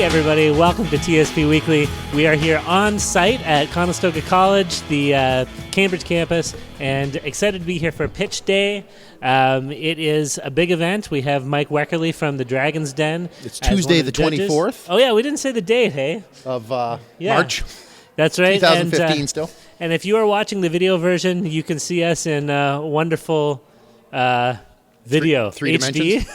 Hey everybody, welcome to TSP Weekly. We are here on site at Conestoga College, the Cambridge campus, and excited to be here for Pitch Day. It is a big event. We have Mike Wekerle from the Dragon's Den. It's Tuesday the 24th. Oh yeah, we didn't say the date, hey? Of March. That's right. 2015 still. And if you are watching the video version, you can see us in wonderful video. Three HD.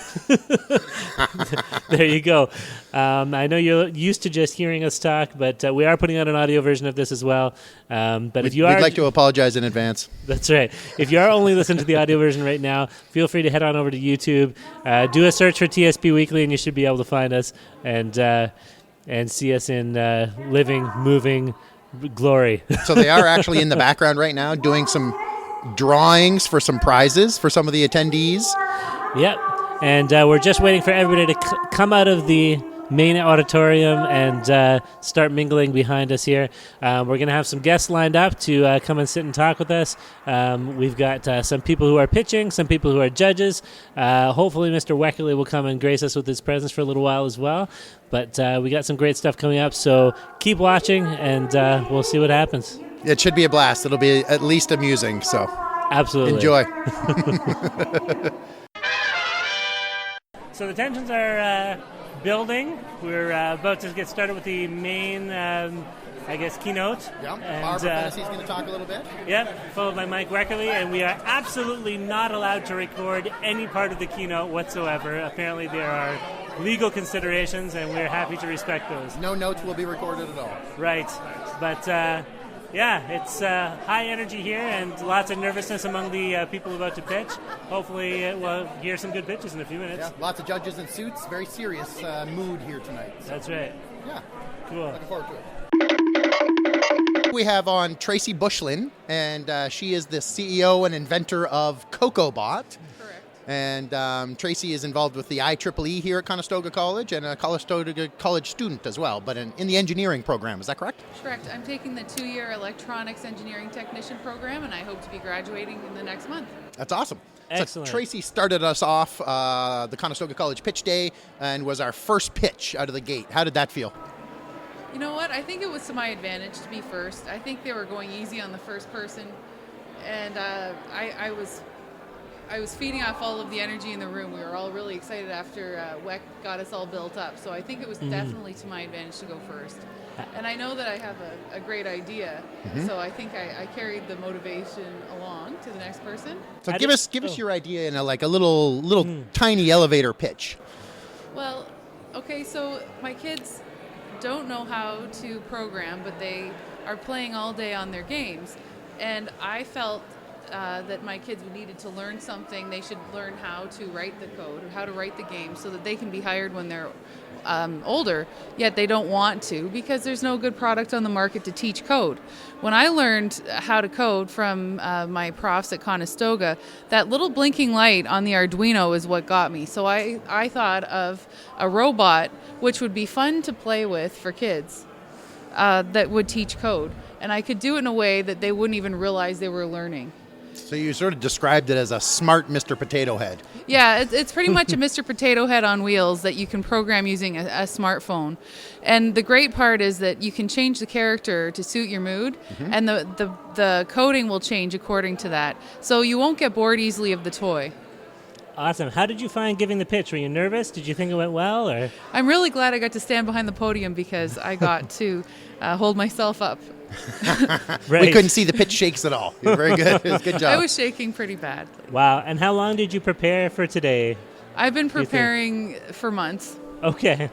There you go. I know you're used to just hearing us talk, but we are putting out an audio version of this as well. But if you are, we'd like to apologize in advance. That's right. If you are only listening to the audio version right now, feel free to head on over to YouTube, do a search for TSP Weekly, and you should be able to find us and see us in living, moving glory. So they are actually in the background right now doing some drawings for some prizes for some of the attendees. Yep. And we're just waiting for everybody to come out of the main auditorium and start mingling behind us here. We're going to have some guests lined up to come and sit and talk with us. We've got some people who are pitching, some people who are judges. Hopefully Mr. Wekerle will come and grace us with his presence for a little while as well. But we got some great stuff coming up, so keep watching and we'll see what happens. It should be a blast. It'll be at least amusing, so absolutely enjoy. So the tensions are building. We're about to get started with the main, keynote. Yeah, and Fennessy's going to talk a little bit. Yep, followed by Mike Wekerle, and we are absolutely not allowed to record any part of the keynote whatsoever. Apparently there are legal considerations, and we're happy to respect those. No notes will be recorded at all. Right, but it's high energy here and lots of nervousness among the people about to pitch. Hopefully we'll hear some good pitches in a few minutes. Yeah, lots of judges in suits. Very serious mood here tonight. So. That's right. Yeah. Cool. Looking forward to it. We have on Tracey Buschlen, and she is the CEO and inventor of Kokobot. And Tracey is involved with the IEEE here at Conestoga College and a Conestoga College student as well, but in the engineering program. Is that correct? Correct. I'm taking the 2-year electronics engineering technician program, and I hope to be graduating in the next month. That's awesome. Excellent. So Tracey started us off the Conestoga College Pitch Day and was our first pitch out of the gate. How did that feel? You know what? I think it was to my advantage to be first. I think they were going easy on the first person, and I was feeding off all of the energy in the room. We were all really excited after WEC got us all built up. So I think it was definitely to my advantage to go first. And I know that I have a great idea, so I think I carried the motivation along to the next person. So give us your idea in a little tiny elevator pitch. Well, okay, so my kids don't know how to program, but they are playing all day on their games. And I felt that my kids needed to learn something. They should learn how to write the code, or how to write the game, so that they can be hired when they're older, yet they don't want to because there's no good product on the market to teach code. When I learned how to code from my profs at Conestoga, that little blinking light on the Arduino is what got me. So I thought of a robot which would be fun to play with for kids that would teach code. And I could do it in a way that they wouldn't even realize they were learning. So you sort of described it as a smart Mr. Potato Head. Yeah, it's pretty much a Mr. Potato Head on wheels that you can program using a smartphone. And the great part is that you can change the character to suit your mood, and the coding will change according to that. So you won't get bored easily of the toy. Awesome. How did you find giving the pitch? Were you nervous? Did you think it went well? Or I'm really glad I got to stand behind the podium because I got to hold myself up. Right. We couldn't see the pitch shakes at all. You're very good. It was a good job. I was shaking pretty bad. Wow. And how long did you prepare for today? I've been preparing for months. Okay.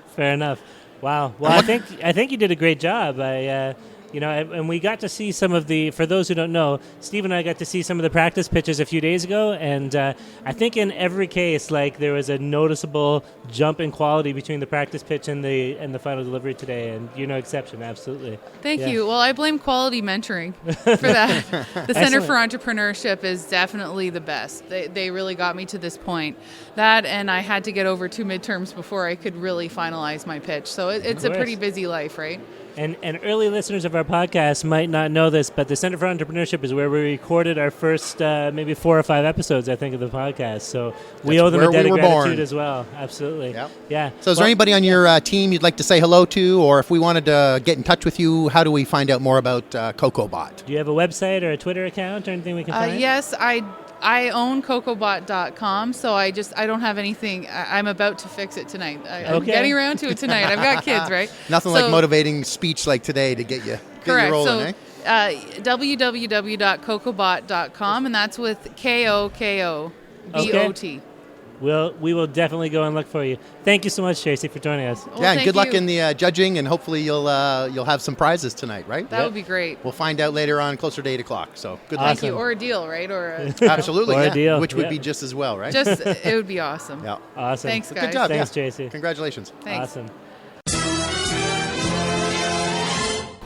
Fair enough. Wow. Well, I think you did a great job. And we got to see some of for those who don't know, Steve and I got to see some of the practice pitches a few days ago, and I think in every case, there was a noticeable jump in quality between the practice pitch and the final delivery today, and you're no exception, absolutely. Thank you. Well, I blame quality mentoring for that. The Center for Entrepreneurship is definitely the best. They really got me to this point. That, and I had to get over 2 midterms before I could really finalize my pitch, so it's a pretty busy life, right? And early listeners of our podcast might not know this, but the Center for Entrepreneurship is where we recorded our first maybe 4 or 5 episodes, I think, of the podcast. So we owe them a debt of gratitude as well. Absolutely. Yep. Yeah. So is there anybody on your team you'd like to say hello to, or if we wanted to get in touch with you, how do we find out more about Kokobot? Do you have a website or a Twitter account or anything we can find? Yes, I own Kokobot.com, so I don't have anything. I'm about to fix it tonight. I'm getting around to it tonight. I've got kids, right? Nothing like motivating speech like today to get you rolling, www.kokobot.com, and that's with Kokobot. Okay. We will definitely go and look for you. Thank you so much, Tracey, for joining us. Well, and good luck in the judging, and hopefully you'll have some prizes tonight, right? That would be great. We'll find out later on, closer to 8 o'clock. So good luck. Thank you, or a deal, right? Absolutely, or a deal, which would be just as well, right? It would be awesome. Yeah. Awesome. Thanks, guys. Good job. Thanks, Tracey. Congratulations. Thanks. Awesome.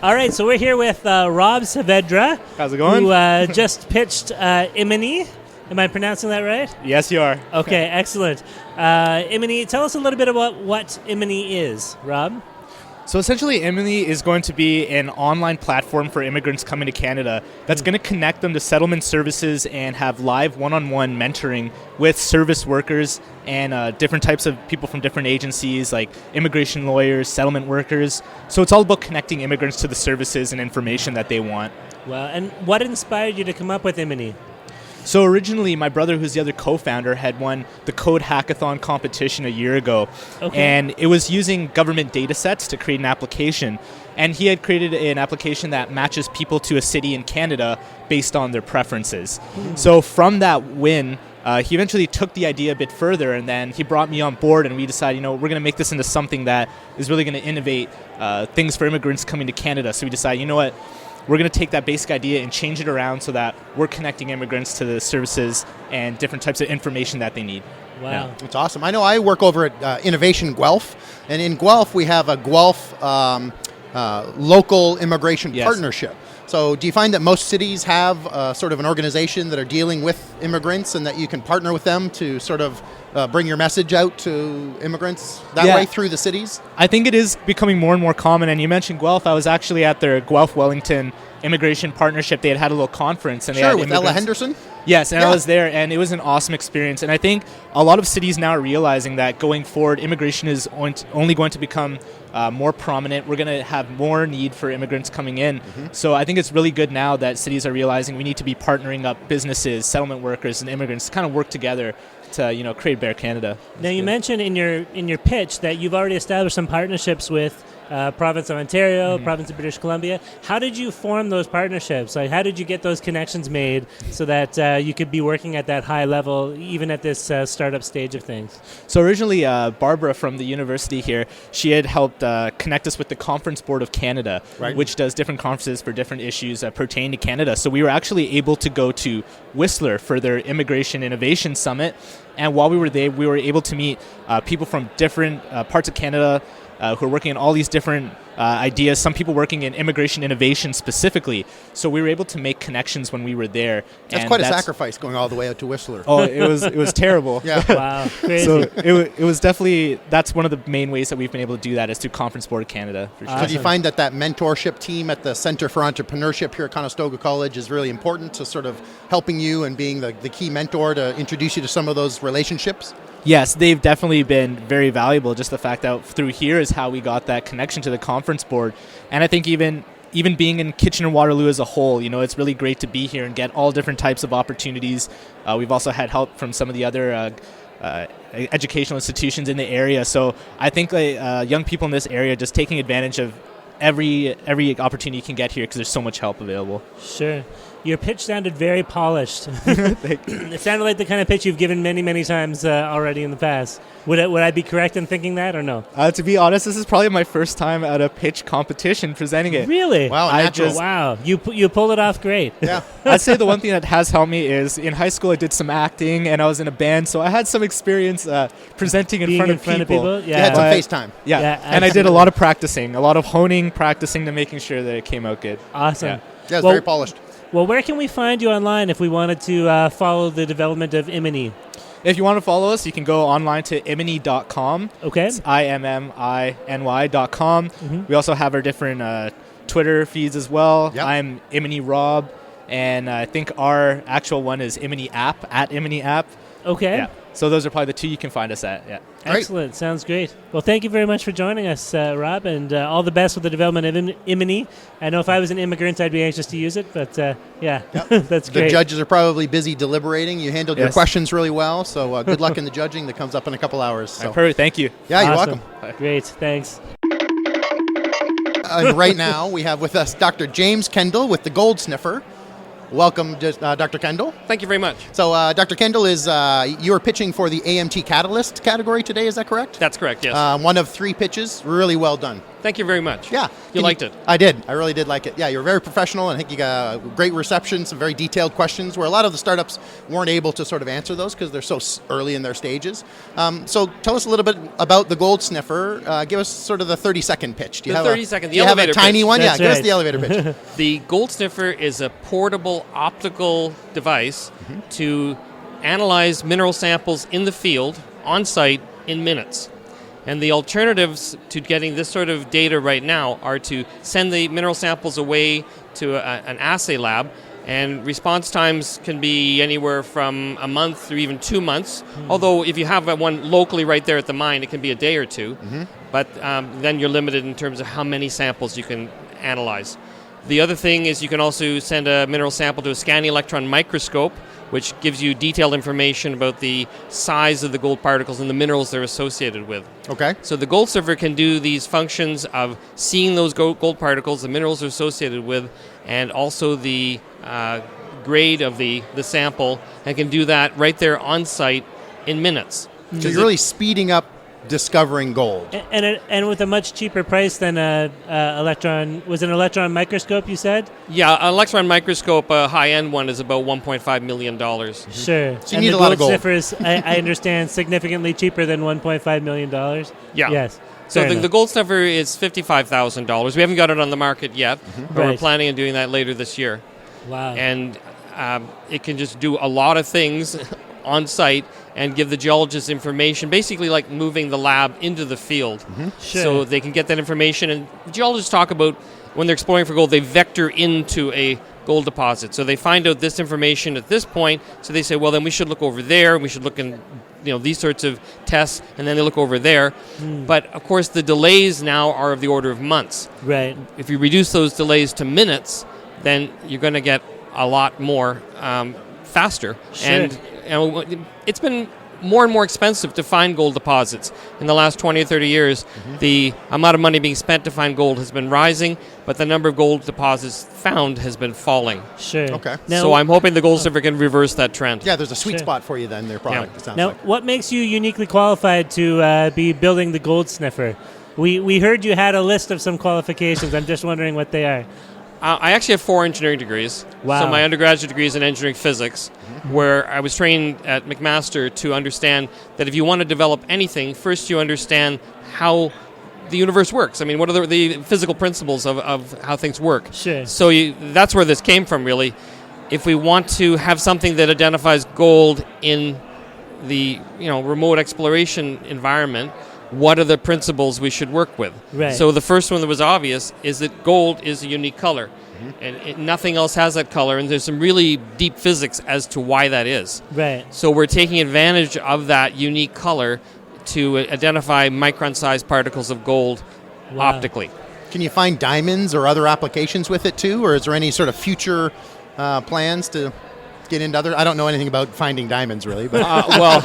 All right, so we're here with Rob Saavedra. How's it going? Who just pitched Imminy. Am I pronouncing that right? Yes, you are. Okay, excellent. Imminy, tell us a little bit about what Imminy is, Rob. So essentially, Imminy is going to be an online platform for immigrants coming to Canada that's going to connect them to settlement services and have live one-on-one mentoring with service workers and different types of people from different agencies like immigration lawyers, settlement workers. So it's all about connecting immigrants to the services and information that they want. Well, and what inspired you to come up with Imminy? So originally, my brother, who's the other co-founder, had won the Code Hackathon competition a year ago. Okay. And it was using government data sets to create an application. And he had created an application that matches people to a city in Canada based on their preferences. So from that win, he eventually took the idea a bit further, and then he brought me on board, and we decided, we're going to make this into something that is really going to innovate things for immigrants coming to Canada. So we decided, what? We're going to take that basic idea and change it around so that we're connecting immigrants to the services and different types of information that they need. Wow. Yeah. It's awesome. I know I work over at Innovation Guelph, and in Guelph we have a Guelph local immigration partnership. So do you find that most cities have sort of an organization that are dealing with immigrants and that you can partner with them to sort of bring your message out to immigrants that way through the cities? I think it is becoming more and more common. And you mentioned Guelph. I was actually at their Guelph-Wellington Immigration Partnership. They had a little conference. And they had with Ella Henderson? Yes, and I was there, and it was an awesome experience. And I think a lot of cities now are realizing that going forward, immigration is only going to become more prominent. We're going to have more need for immigrants coming in. So I think it's really good now that cities are realizing we need to be partnering up businesses, settlement workers, and immigrants to kind of work together to create Bear Canada. Now you mentioned in your pitch that you've already established some partnerships with province of Ontario, province of British Columbia. How did you form those partnerships? Like, how did you get those connections made so that you could be working at that high level, even at this startup stage of things? So originally, Barbara from the university here, she had helped connect us with the Conference Board of Canada, which does different conferences for different issues pertaining to Canada. So we were actually able to go to Whistler for their Immigration Innovation Summit. And while we were there, we were able to meet people from different parts of Canada who are working on all these different ideas, some people working in immigration innovation specifically. So we were able to make connections when we were there. That's quite a sacrifice going all the way out to Whistler. Oh, it was terrible. Yeah. Wow, crazy. So it was definitely, that's one of the main ways that we've been able to do that is through Conference Board of Canada. For sure. So do you find that mentorship team at the Center for Entrepreneurship here at Conestoga College is really important to sort of helping you and being the key mentor to introduce you to some of those relationships? Yes, they've definitely been very valuable. Just the fact that through here is how we got that connection to the conference board. And I think even being in Kitchener-Waterloo as a whole, it's really great to be here and get all different types of opportunities. We've also had help from some of the other educational institutions in the area. So I think young people in this area just taking advantage of every opportunity you can get here because there's so much help available. Sure. Your pitch sounded very polished. It sounded like the kind of pitch you've given many, many times already in the past. Would I be correct in thinking that or no? To be honest, this is probably my first time at a pitch competition presenting it. Really? Wow, Wow. You pulled it off great. Yeah. I'd say the one thing that has helped me is in high school I did some acting and I was in a band, so I had some experience presenting in front of people. Yeah. You had some FaceTime. Yeah, and I did a lot of practicing, a lot of practicing to making sure that it came out good. Awesome. Yeah, it's very polished. Well, where can we find you online if we wanted to follow the development of Imminy? if you want to follow us, you can go online to imminy.com. Okay. It's IMMINY.com. We also have our different Twitter feeds as well. Yep. I'm Imminy Rob, and I think our actual one is Imminy App, at Imminy App. Okay. Yeah. So those are probably the two you can find us at. Yeah. Great. Excellent. Sounds great. Well, thank you very much for joining us, Rob, and all the best with the development of Imminy. I know if I was an immigrant, I'd be anxious to use it, but yeah, that's The great. judges are probably busy deliberating. You handled your Yes. questions really well, so good luck in the judging that comes up in a couple hours. So. Perfect. Thank you. Yeah, you're Awesome. welcome. Great. Thanks. And right now we have with us Dr. James Kendall with the Gold Sniffer. Welcome, Dr. Kendall. Thank you very much. So, Dr. Kendall, you are pitching for the AMT Catalyst category today, is that correct? That's correct, yes. One of 3 pitches. Really well done. Thank you very much. Yeah. You liked it? I did. I really did like it. Yeah, you were very professional, and I think you got a great reception, some very detailed questions where a lot of the startups weren't able to sort of answer those because they're so early in their stages. So tell us a little bit about the Gold Sniffer. Give us sort of the 30-second pitch. Do you The have 30-second, the do you have a elevator tiny pitch. one? That's Yeah, give us right. the elevator pitch. The Gold Sniffer is a portable optical device to analyze mineral samples in the field, on site, in minutes. And the alternatives to getting this sort of data right now are to send the mineral samples away to an assay lab, and response times can be anywhere from a month or even 2 months. Although if you have one locally right there at the mine, it can be a day or two. But then you're limited in terms of how many samples you can analyze. The other thing is you can also send a mineral sample to a scanning electron microscope, which gives you detailed information about the size of the gold particles and the minerals they're associated with. Okay. So the Gold Sniffer can do these functions of seeing those gold particles, the minerals they're associated with, and also the grade of the sample, and can do that right there on site in minutes. So you're really speeding up discovering gold. And with a much cheaper price than an electron microscope, you said? Yeah, an electron microscope, a high-end one, is about $1.5 million. Sure. So you and need the a lot of gold. Sniffer is, I understand, significantly cheaper than $1.5 million. Yeah. Yes. So Fair the enough. Gold Sniffer is $55,000. We haven't got it on the market yet, but we're Right. planning on doing that later this year. Wow. And it can just do a lot of things on site and give the geologists information, basically like moving the lab into the field. Sure. So they can get that information. And geologists talk about when they're exploring for gold, they vector into a gold deposit. So they find out this information at this point, so they say, well, then we should look over there, we should look in these sorts of tests, and then they look over there. But, of course, the delays now are of the order of months. Right. If you reduce those delays to minutes, then you're going to get a lot more faster. Sure. And it's been more and more expensive to find gold deposits. In the last 20 or 30 years, the amount of money being spent to find gold has been rising, but the number of gold deposits found has been falling. Sure. Okay. Now, So I'm hoping the Gold Sniffer can reverse that trend. Yeah, there's a sweet Sure. spot for you then, their product, it sounds now, like. what makes you uniquely qualified to be building the Gold Sniffer? We heard you had a list of some qualifications. I'm just wondering what they are. I actually have 4 engineering degrees. Wow. So my undergraduate degree is in engineering physics, where I was trained at McMaster to understand that if you want to develop anything, first you understand how the universe works. I mean, what are the physical principles of how things work? Sure. So that's where this came from, really. If we want to have something that identifies gold in the remote exploration environment, what are the principles we should work with? Right. So the first one that was obvious is that gold is a unique color. And nothing else has that color, and there's some really deep physics as to why that is. Right. So we're taking advantage of that unique color to identify micron-sized particles of gold Wow. optically. Can you find diamonds or other applications with it too, or is there any sort of future plans to get into other? I don't know anything about finding diamonds really, but Well,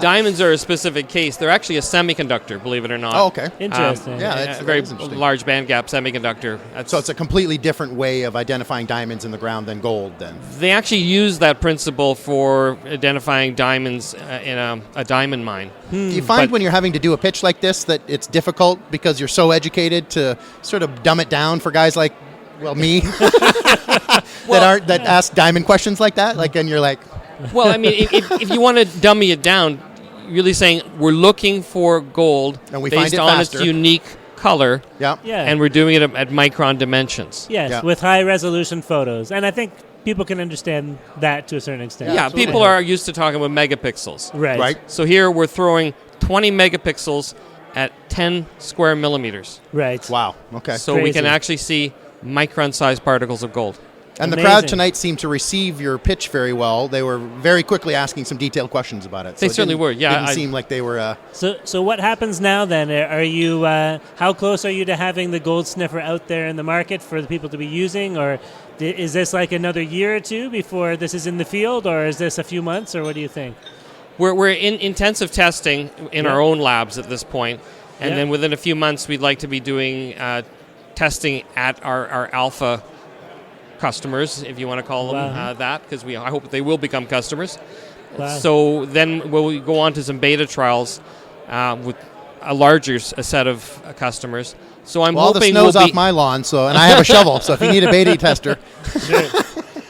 diamonds are a specific case. They're actually a semiconductor, believe it or not. oh, okay. Interesting. Yeah, A very that is interesting. large bandgap semiconductor. So it's a completely different way of identifying diamonds in the ground than gold. Then They actually use that principle for identifying diamonds in a diamond mine. do you find but- when you're having to do a pitch like this that it's difficult because you're so educated to sort of dumb it down for guys like me that ask diamond questions like that? Like, and you're like, Well, I mean, if you want to dummy it down, you're really saying we're looking for gold And we find based it on faster. its unique color, yeah, Yeah. and we're doing it at micron dimensions. Yes, Yeah. with high resolution photos. And I think people can understand that to a certain extent. Yeah, people are used to talking about megapixels. Right. So here we're throwing 20 megapixels at 10 square millimeters. Right. Wow. Okay. So we can Crazy. actually see micron-sized particles of gold. And the Amazing. crowd tonight seemed to receive your pitch very well. They were very quickly asking some detailed questions about it. So They it certainly didn't- were, yeah, Didn't seem like they were. So what happens now then? Are you how close are you to having the gold sniffer out there in the market for the people to be using, or is this like another year or two before this is in the field, or is this a few months, or what do you think? We're in intensive testing in Yeah. our own labs at this point, and Yeah. then within a few months we'd like to be doing testing at our alpha customers, if you want to call them Wow. that, because I hope they will become customers. Wow. So then we'll go on to some beta trials with a larger set of customers. So I'm Well, the hoping snow's off my lawn, and I have a shovel. So if you need a beta tester,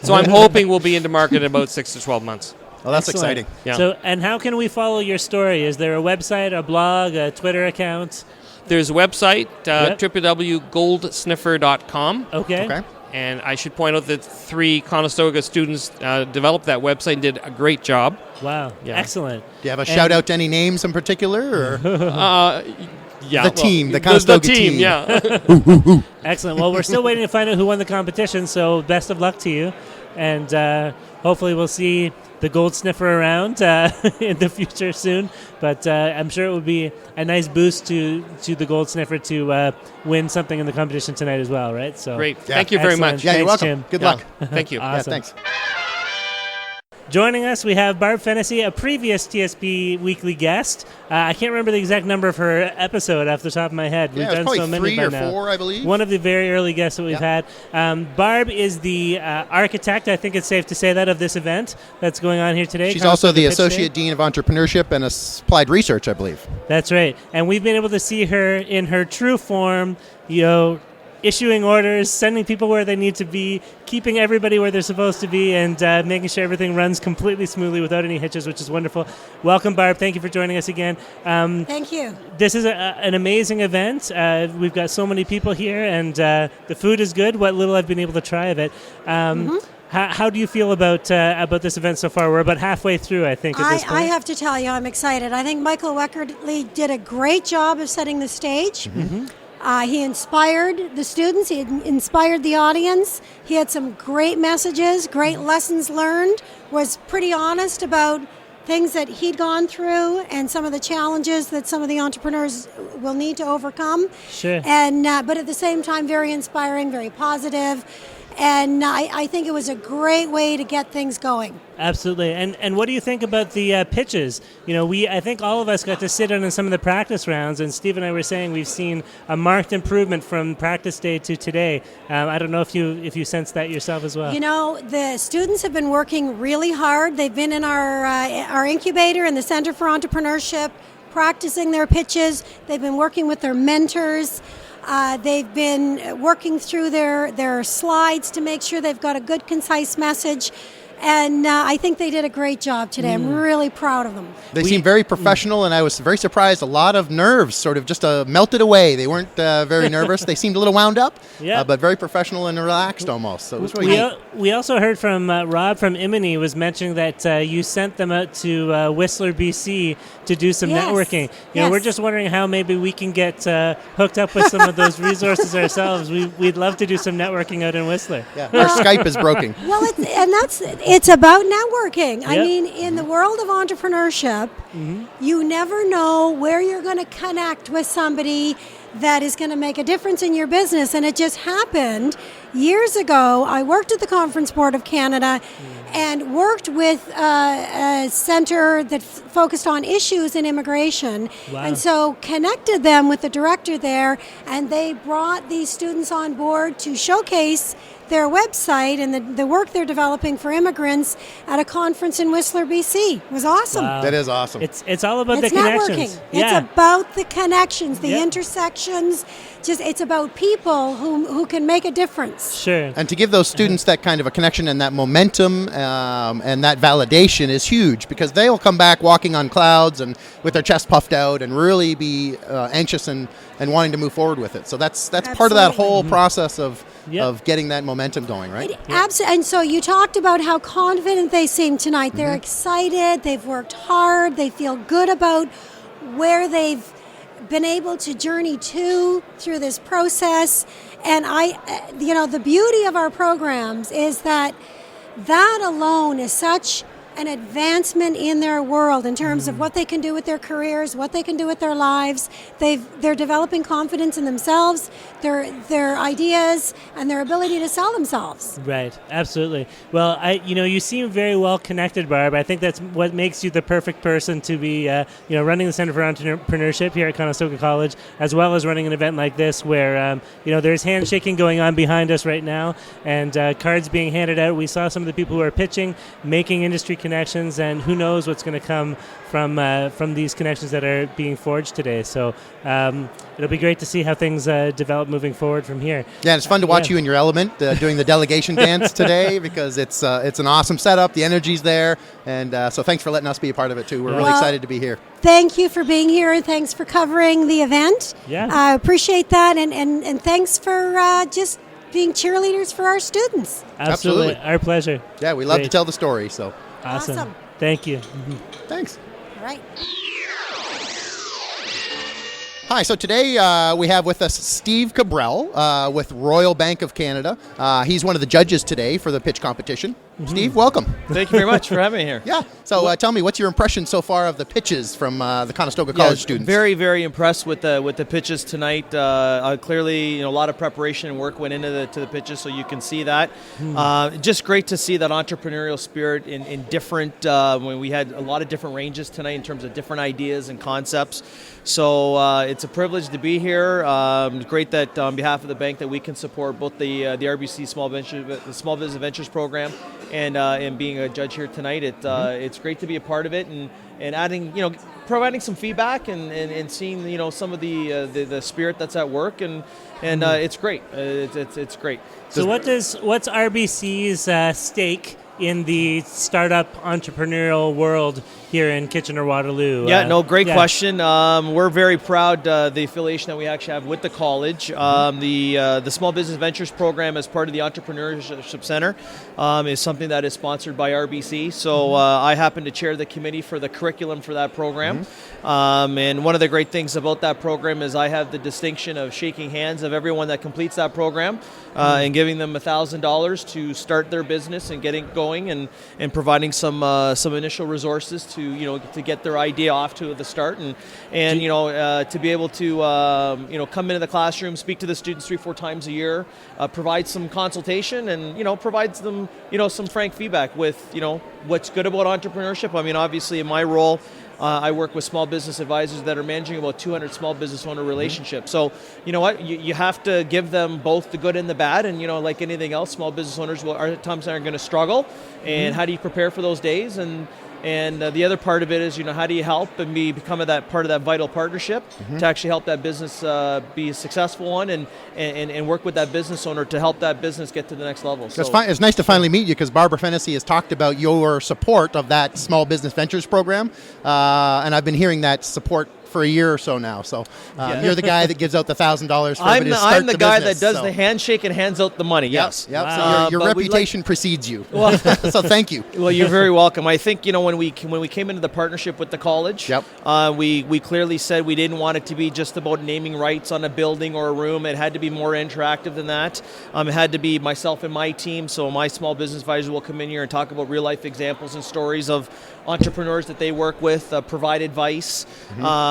So I'm hoping we'll be into market in about 6 to 12 months. well, that's Excellent. exciting. Yeah. So, and how can we follow your story? Is there a website, a blog, a Twitter account? There's a website, Yep. www.goldsniffer.com. Okay. Okay. And I should point out that 3 Conestoga students developed that website and did a great job. Wow. Yeah. Excellent. Do you have a shout out to any names in particular? Or? Yeah, The team, the Conestoga team. team. Yeah. Excellent. Well, we're still waiting to find out who won the competition, so best of luck to you. And hopefully we'll see the gold sniffer around in the future soon. But I'm sure it would be a nice boost to the gold sniffer to win something in the competition tonight as well, right? So Great. Yeah. Thank you very Excellent. much. Yeah, you're Thanks, welcome. Jim. Good Yeah. luck. Thank you. Awesome. Yeah, thanks. Joining us, we have Barb Fennessy, a previous TSP Weekly guest. I can't remember the exact number of her episode off the top of my head. We've Yeah, it's done probably so many 3 by or now. 4, I believe. One of the very early guests that we've had. Barb is the architect, I think it's safe to say that, of this event that's going on here today. She's also the Pitch Day. Associate Dean of Entrepreneurship and Applied Research, I believe. That's right. And we've been able to see her in her true form, issuing orders, sending people where they need to be, keeping everybody where they're supposed to be, and making sure everything runs completely smoothly without any hitches, which is wonderful. Welcome, Barb. Thank you for joining us again. Thank you. This is an amazing event. We've got so many people here, and the food is good, what little I've been able to try of it. How do you feel about this event so far? We're about halfway through, I think, at this point. I have to tell you, I'm excited. I think Michael Wekerle did a great job of setting the stage. He inspired the students. He inspired the audience. He had some great messages, great lessons learned, was pretty honest about things that he'd gone through and some of the challenges that some of the entrepreneurs will need to overcome. Sure. And but at the same time, very inspiring, very positive. And I think it was a great way to get things going. Absolutely. And what do you think about the pitches? I think all of us got to sit in on some of the practice rounds, and Steve and I were saying we've seen a marked improvement from practice day to today. I don't know if you sense that yourself as well. The students have been working really hard. They've been in our incubator in the Center for Entrepreneurship, practicing their pitches. They've been working with their mentors. They've been working through their slides to make sure they've got a good, concise message. And I think they did a great job today. I'm really proud of them. They seem very professional, and I was very surprised. A lot of nerves sort of just melted away. They weren't very nervous. They seemed a little wound up, but very professional and relaxed almost. So it was really neat. We also heard from Rob from Imminy was mentioning that you sent them out to Whistler, BC to do some Yes. networking. Yes. We're just wondering how maybe we can get hooked up with some of those resources ourselves. We'd love to do some networking out in Whistler. Yeah, our Skype is broken. Well, it's about networking. I Yep. mean, in the world of entrepreneurship, you never know where you're going to connect with somebody that is going to make a difference in your business. And it just happened years ago. I worked at the Conference Board of Canada and worked with a center that focused on issues in immigration. Wow. And so connected them with the director there, and they brought these students on board to showcase their website and the work they're developing for immigrants at a conference in Whistler, BC. It was awesome. Wow. That is awesome. It's all about It's the networking. connections. It's about the connections, the Yep. intersections. It's about people who can make a difference. Sure. And to give those students that kind of a connection and that momentum and that validation is huge, because they'll come back walking on clouds and with their chest puffed out and really be anxious and and wanting to move forward with it. So that's part of that whole process of getting that momentum going, right? Absolutely. And so you talked about how confident they seem tonight. They're excited. They've worked hard. They feel good about where they've been able to journey through this process. And the beauty of our programs is that alone is such an advancement in their world in terms of what they can do with their careers, what they can do with their lives. They're developing confidence in themselves, their ideas, and their ability to sell themselves. Right, absolutely. Well, you seem very well connected, Barb. I think that's what makes you the perfect person to be, running the Center for Entrepreneurship here at Conestoga College, as well as running an event like this, where there's handshaking going on behind us right now, and cards being handed out. We saw some of the people who are pitching, making industry connections, and who knows what's going to come from these connections that are being forged today. So it'll be great to see how things develop moving forward from here. Yeah, it's fun to watch you in your element doing the delegation dance today, because it's an awesome setup. The energy's there, and so thanks for letting us be a part of it too. We're really excited to be here. Thank you for being here, and thanks for covering the event. Yeah, I appreciate that, and thanks for just being cheerleaders for our students. Absolutely. Our pleasure. Yeah, we love to tell the story. So awesome. Thank you. Thanks. All right. Hi, so today we have with us Steve Cabral with Royal Bank of Canada. He's one of the judges today for the pitch competition. Steve, welcome. Thank you very much for having me here. Yeah, so tell me, what's your impression so far of the pitches from the Conestoga College students? Very, very impressed with the pitches tonight. Clearly, a lot of preparation and work went into the pitches, so you can see that. Just great to see that entrepreneurial spirit in different, when we had a lot of different ranges tonight in terms of different ideas and concepts. So it's a privilege to be here. Great that on behalf of the bank that we can support both the RBC Small Business Ventures program and being a judge here tonight. It's great to be a part of it and adding, providing some feedback and seeing, some of the spirit that's at work and it's great. It's great. So what's RBC's stake in the startup entrepreneurial world here in Kitchener-Waterloo? Great question. We're very proud the affiliation that we actually have with the college. The Small Business Ventures program as part of the Entrepreneurship Center is something that is sponsored by RBC. So I happen to chair the committee for the curriculum for that program. And one of the great things about that program is I have the distinction of shaking hands of everyone that completes that program and giving them $1,000 to start their business and getting going and providing some initial resources to get their idea off to the start and to be able to come into the classroom, speak to the students 3-4 times a year, provide some consultation and provides them some frank feedback with what's good about entrepreneurship. I mean, obviously in my role, I work with small business advisors that are managing about 200 small business owner relationships. So, you have to give them both the good and the bad. And, like anything else, small business owners at times are going to struggle. And how do you prepare for those days? And the other part of it is, how do you help and become that part of that vital partnership to actually help that business be a successful one and work with that business owner to help that business get to the next level. So it's nice to finally meet you, because Barbara Fennessy has talked about your support of that Small Business Ventures program, and I've been hearing that support for a year or so now. So you're the guy that gives out the $1,000 for everybody to start I'm the guy business, that does the handshake and hands out the money. Yes. Yep. Wow. So your reputation precedes you. Well, so thank you. Well, you're very welcome. I think when we came into the partnership with the college, we clearly said we didn't want it to be just about naming rights on a building or a room. It had to be more interactive than that. It had to be myself and my team. So my small business advisor will come in here and talk about real life examples and stories of entrepreneurs that they work with, provide advice.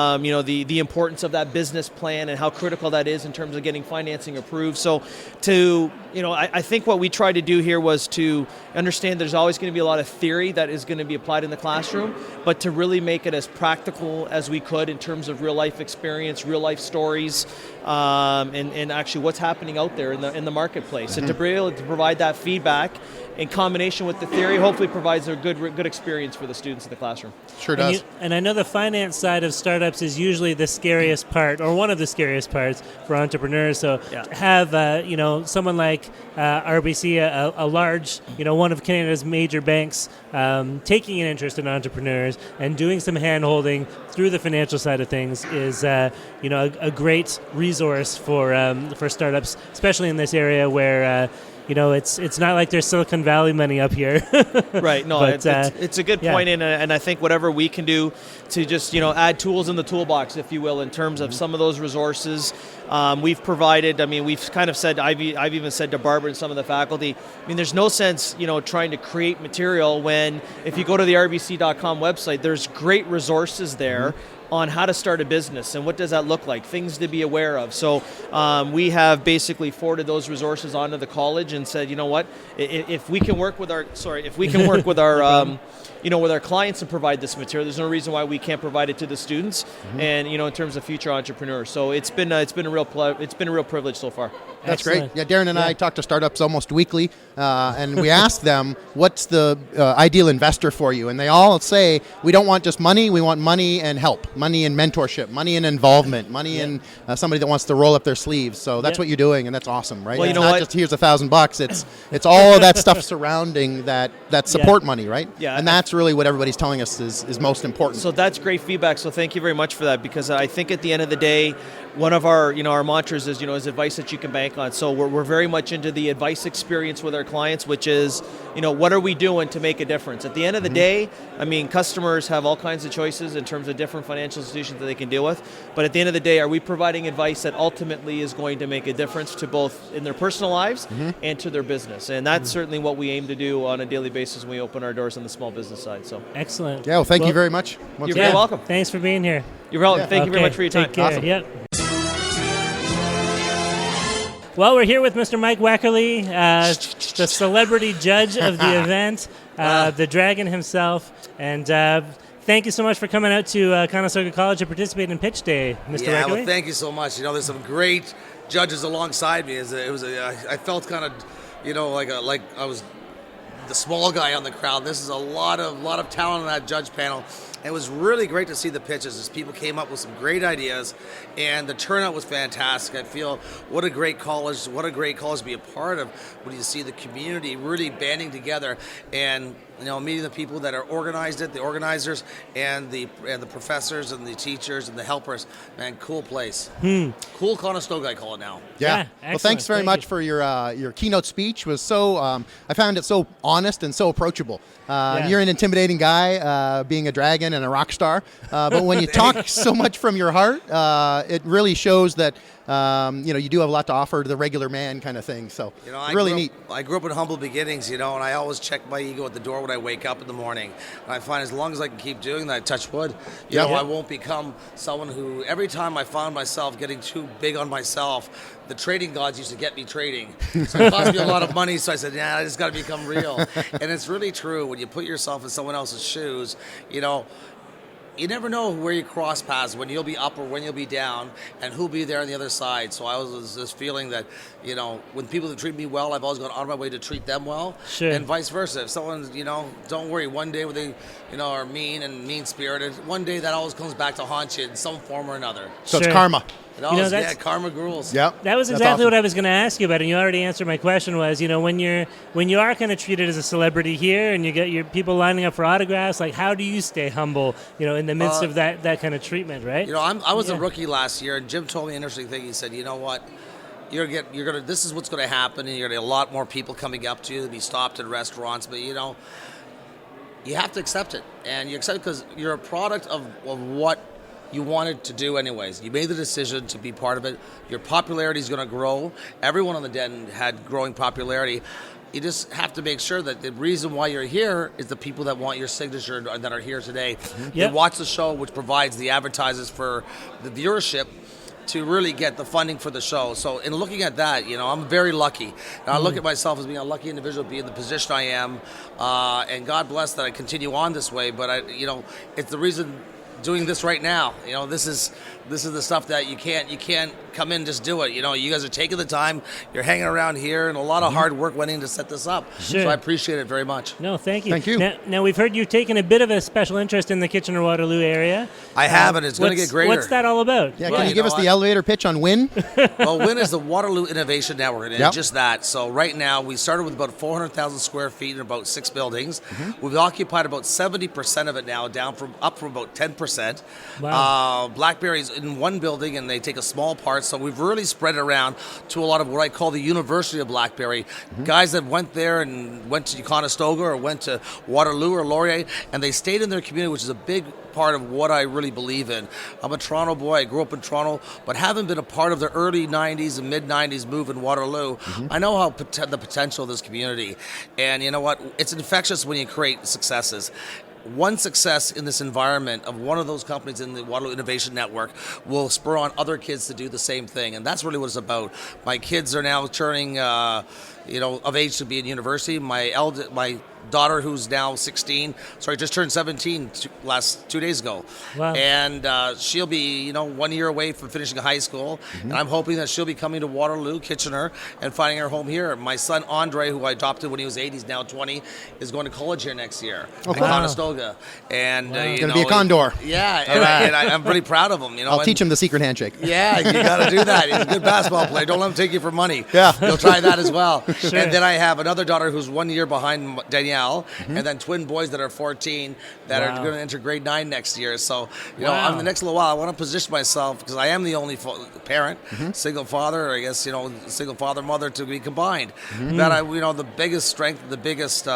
The importance of that business plan and how critical that is in terms of getting financing approved. So I think what we tried to do here was to understand there's always going to be a lot of theory that is going to be applied in the classroom, but to really make it as practical as we could in terms of real life experience, real life stories, and actually what's happening out there in the marketplace, and to be able to provide that feedback in combination with the theory, hopefully provides a good experience for the students in the classroom. Sure does. And I know the finance side of startups is usually the scariest part, or one of the scariest parts for entrepreneurs. So to have someone like RBC, a large, one of Canada's major banks, taking an interest in entrepreneurs and doing some hand-holding through the financial side of things is a great resource for startups, especially in this area where it's not like there's Silicon Valley money up here. Right. No, but, it's a good point, and I think whatever we can do to just add tools in the toolbox, if you will, in terms of some of those resources we've provided. I mean, we've kind of said, I've even said to Barbara and some of the faculty, I mean, there's no sense trying to create material when, if you go to the rbc.com website, there's great resources there on how to start a business and what does that look like, things to be aware of. So we have basically forwarded those resources onto the college and said, you know what, if we can work with our with our clients and provide this material, there's no reason why we can't provide it to the students and in terms of future entrepreneurs. So it's been a real privilege so far. That's Excellent. great. Yeah, Darren and I talk to startups almost weekly, and we ask them, what's the ideal investor for you? And they all say, we don't want just money, we want money and help, money and mentorship, money and involvement, money and somebody that wants to roll up their sleeves. So that's what you're doing, and that's awesome, right? Well, it's not just here's $1,000, it's all of that stuff surrounding that support money, right? Yeah. And that's really what everybody's telling us is most important. So that's great feedback. So thank you very much for that, because I think at the end of the day, one of our our mantras is is advice that you can bank on. So we're very much into the advice experience with our clients, which is what are we doing to make a difference? At the end of the day, I mean, customers have all kinds of choices in terms of different financial institutions that they can deal with. But at the end of the day, are we providing advice that ultimately is going to make a difference to both in their personal lives and to their business? And that's certainly what we aim to do on a daily basis when we open our doors on the small business side. So excellent. Yeah, well, thank you very much. You're very welcome. Thanks for being here. You're welcome. Thank you very much for your time. Take care. Awesome. Yep. Well, we're here with Mr. Mike Wekerle, the celebrity judge of the event, the dragon himself. And thank you so much for coming out to Conestoga College to participate in Pitch Day, Mr. Yeah, Wekerle. well, thank you so much. There's some great judges alongside me. I felt kind of, like I was the small guy on the crowd. This is a lot of talent on that judge panel. It was really great to see the pitches as people came up with some great ideas, and the turnout was fantastic. I feel what a great college to be a part of when you see the community really banding together and meeting the people that are organized it, the organizers and the professors and the teachers and the helpers. Man, cool place. Cool Conestoga, I call it now. Yeah. Well, thanks very much for your keynote speech. Was so I found it so honest and so approachable. You're an intimidating guy, being a dragon and a rock star. But when you talk so much from your heart, it really shows that you do have a lot to offer to the regular man kind of thing. So really neat. I grew up in humble beginnings, and I always check my ego at the door when I wake up in the morning. And I find as long as I can keep doing that, touch wood, I won't become someone who, every time I found myself getting too big on myself, the trading gods used to get me trading. So it cost me a lot of money, so I said, I just got to become real. And it's really true. When you put yourself in someone else's shoes, you never know where you cross paths, when you'll be up or when you'll be down, and who'll be there on the other side. So I was just feeling that, when people treat me well, I've always gone on my way to treat them well, and vice versa. If someone, don't worry, one day when they, are mean and mean-spirited, one day that always comes back to haunt you in some form or another. So it's karma. Karma rules. Yep. That was exactly what I was going to ask you about, and you already answered my question. Was when you are kind of treated as a celebrity here, and you get your people lining up for autographs, like how do you stay humble, in the midst of that kind of treatment, right? I was a rookie last year, and Jim told me an interesting thing. He said, what? This is what's going to happen, and you're going to get a lot more people coming up to you. They'll be stopped at restaurants, but you have to accept it, and you accept it because you're a product of what you wanted to do anyways. You made the decision to be part of it. Your popularity is going to grow. Everyone on the Den had growing popularity. You just have to make sure that the reason why you're here is the people that want your signature that are here today. They watch the show, which provides the advertisers for the viewership to really get the funding for the show. So in looking at that, I'm very lucky. And I look at myself as being a lucky individual, being in the position I am. And God bless that I continue on this way. But it's the reason doing this right now. You know, this is the stuff that you can't come in and just do it. You know, you guys are taking the time. You're hanging around here, and a lot of hard work went in to set this up. Sure. So I appreciate it very much. No, thank you. Thank you. Now we've heard you've taken a bit of a special interest in the Kitchener-Waterloo area. I have, and it's going to get greater. What's that all about? Yeah, Well, can you give us the elevator pitch on WIN? Well, WIN is the Waterloo Innovation Network, and Yep. just that. So right now, we started with about 400,000 square feet and about 6 buildings. We've occupied about 70% of it now, up from about 10%. Wow. BlackBerry's in one building, and they take a small part. So we've really spread it around to a lot of what I call the University of BlackBerry. Guys that went there and went to Conestoga or went to Waterloo or Laurier, and they stayed in their community, which is a big part of what I really believe in. I'm a Toronto boy. I grew up in Toronto, but haven't been a part of the early 90s and mid-90s move in Waterloo. I know how the potential of this community. And you know what? It's infectious when you create successes. One success in this environment of one of those companies in the Waterloo Innovation Network will spur on other kids to do the same thing. And that's really what it's about. My kids are now turning of age to be in university. My daughter, who's now 16, just turned 17 2 days ago. Wow. And she'll be, 1 year away from finishing high school. And I'm hoping that she'll be coming to Waterloo, Kitchener, and finding her home here. My son, Andre, who I adopted when he was 8, he's now 20, is going to college here next year at Conestoga. And, Going to be a condor. Yeah, and I'm pretty proud of him. I'll teach him the secret handshake. Yeah, you got to do that. He's a good basketball player. Don't let him take you for money. Yeah. You'll try that as well. Sure. And then I have another daughter who's 1 year behind Danielle, and then twin boys that are 14 that are going to enter grade 9 next year. So, I'm the next little while. I want to position myself because I am the only parent, single father, or I guess, single father, mother to be combined. That the biggest strength, the biggest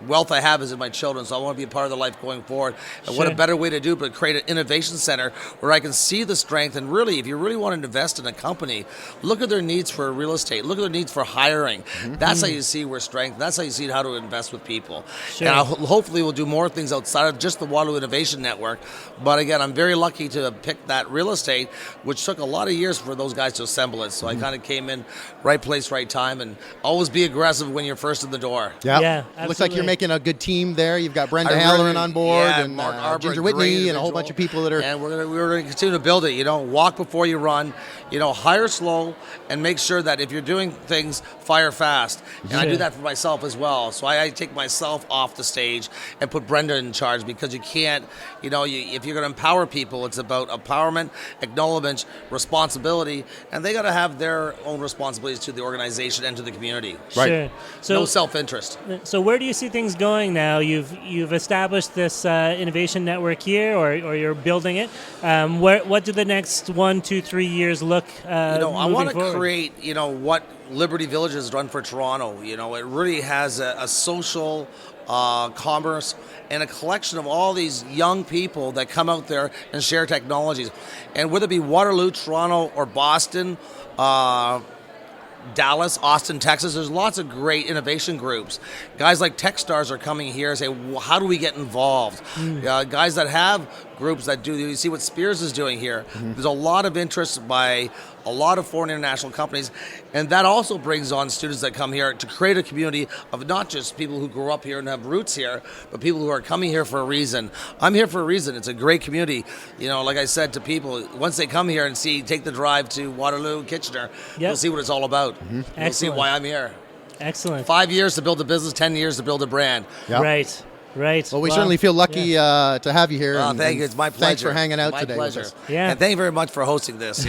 wealth I have is in my children, so I want to be a part of their life going forward. And what a better way to do but create an innovation center where I can see the strength. And really, if you really want to invest in a company, look at their needs for real estate, look at their needs for hiring. That's how you see where strength, that's how you see how to invest with people. Sure. And hopefully we'll do more things outside of just the Waterloo Innovation Network. But again, I'm very lucky to pick that real estate, which took a lot of years for those guys to assemble it. So I kind of came in right place, right time, and always be aggressive when you're first in the door. Yep. Yeah, Looks like you're making a good team there. You've got Brenda I Halloran really- on board, yeah, and Mark Arbor, Ginger great Whitney, and a whole individual. bunch of people that are. And we're going to continue to build it. Walk before you run. Hire slow, and make sure that if you're doing things, fire fast. And I do that for myself as well. So I take myself off the stage and put Brenda in charge, because you can't. If you're going to empower people, it's about empowerment, acknowledgement, responsibility, and they got to have their own responsibilities to the organization and to the community. Right. Sure. So, No self-interest. So where do you see things going now? You've established this innovation network here, or you're building it. What do the next 1, 2, 3 years look? I want to forward? create, what Liberty Village has done for Toronto. It really has a social commerce and a collection of all these young people that come out there and share technologies. And whether it be Waterloo, Toronto, or Boston, Dallas, Austin, Texas, there's lots of great innovation groups. Guys like Techstars are coming here and say, well, how do we get involved? Guys that have groups that do, you see what Spears is doing here. There's a lot of interest by a lot of foreign international companies, and that also brings on students that come here to create a community of not just people who grew up here and have roots here, but people who are coming here for a reason. I'm here for a reason. It's a great community. Like I said to people, once they come here and take the drive to Waterloo, Kitchener, you'll see what it's all about. You'll see Excellent. why I'm here. Excellent. 5 years to build a business, 10 years to build a brand. Yep. Right. Well, we certainly feel lucky to have you here. and- Thank you. and It's my pleasure. Thanks for hanging out My today pleasure. with us. Yeah. And thank you very much for hosting this.